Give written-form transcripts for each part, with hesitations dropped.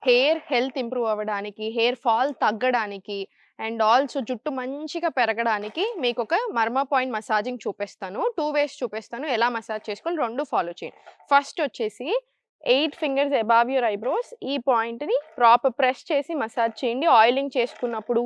Hair health improve అవ్వడానికి, hair fall తగ్గడానికి and also జుట్టు మంచిగా పెరగడానికి మీకొక మర్మా పాయింట్ మసాజింగ్ చూపిస్తాను. 2 వేస్ చూపిస్తాను. ఎలా మసాజ్ చేసుకోవాలో 2 ఫాలో చేయండి. ఫస్ట్ వచ్చేసి 8 ఫింగర్స్ అబావ్ యూర్ ఐబ్రోస్ ఈ పాయింట్‌ని ప్రాపర్ ప్రెస్ చేసి మసాజ్ చేయండి. ఆయిలింగ్ చేసుకున్నప్పుడు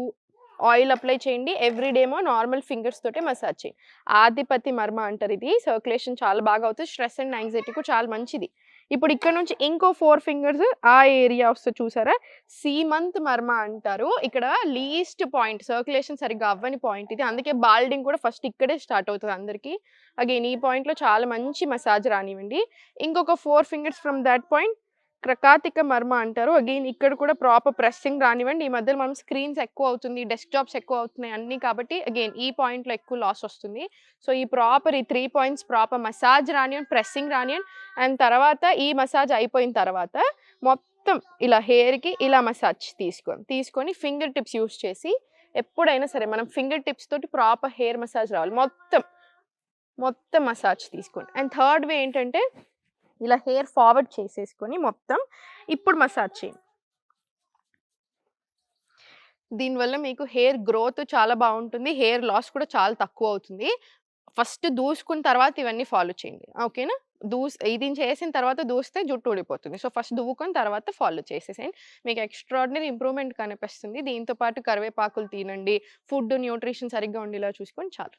ఆయిల్ అప్లై చేయండి. ఎవ్రీ డే ఏమో నార్మల్ ఫింగర్స్ తోటే మసాజ్ చేయండి. ఆదిపతి మర్మ అంటారు ఇది. సర్క్యులేషన్ చాలా బాగా అవుతది. స్ట్రెస్ అండ్ యాంగ్జైటీకి చాలా మంచిది. ఇప్పుడు ఇక్కడ నుంచి ఇంకో 4 ఫింగర్స్ ఆ ఏరియా వస్తది చూసారా? సీమంత్ మర్మ అంటారు. ఇక్కడ లీస్ట్ పాయింట్ సర్క్యులేషన్ సరిగ్గా అవ్వని పాయింట్ ఇది. అందుకే బాల్డింగ్ కూడా ఫస్ట్ ఇక్కడే స్టార్ట్ అవుతది అందరికి. అగైన్ ఈ పాయింట్‌లో చాలా మంచి మసాజ్ రానివ్వండి. ఇంకొక 4 ఫింగర్స్ ఫ్రమ్ థాట్ పాయింట్ క్రకాతిక మర్మ అంటారు. అగైన్ ఇక్కడ కూడా ప్రాపర్ ప్రెస్సింగ్ రానివ్వండి. ఈ మధ్యలో మనం స్క్రీన్స్ ఎక్కువ అవుతుంది. డెస్క్‌టాప్స్ ఎక్కువ అవుతున్నాయి అన్నీ కాబట్టి అగైన్ ఈ పాయింట్‌లో ఎక్కువ లాస్ వస్తుంది. సో, ఈ 3 పాయింట్స్ ప్రాపర్ మసాజ్ రానివ్వండి, ప్రెస్సింగ్ రానివ్వండి అండ్ తర్వాత ఈ మసాజ్ అయిపోయిన తర్వాత మొత్తం ఇలా హెయిర్‌కి ఇలా మసాజ్ తీసుకొని ఫింగర్ టిప్స్ యూజ్ చేసి ఎప్పుడైనా సరే మనం ఫింగర్ టిప్స్ తోటి ప్రాపర్ హెయిర్ మసాజ్ రావాలి. మొత్తం మసాజ్ తీసుకోండి. అండ్ థర్డ్ వే ఏంటంటే ఇలా హెయిర్ ఫార్వర్డ్ చేసేసుకొని మొత్తం ఇప్పుడు మసాజ్ చేయండి. దీనివల్ల మీకు హెయిర్ గ్రోత్ చాలా బావుంటుంది. హెయిర్ లాస్ కూడా చాలా తక్కువవుతుంది. ఫస్ట్ దూసుకున్న తర్వాత ఇవన్నీ ఫాలో చేయండి. ఓకేనా? ఇది చేసిన తర్వాత దూస్తే జుట్టు ఊడిపోతుంది. సో, ఫస్ట్ దువ్వుకొని తర్వాత ఫాలో చేసేసేయండి. మీకు ఎక్స్‌ట్రార్డినరీ ఇంప్రూవ్‌మెంట్ కనిపిస్తుంది. దీంతో పాటు కరివేపాకులు తినండి. ఫుడ్ న్యూట్రిషన్ సరిగ్గా ఉండేలా చూసుకొని చాలు.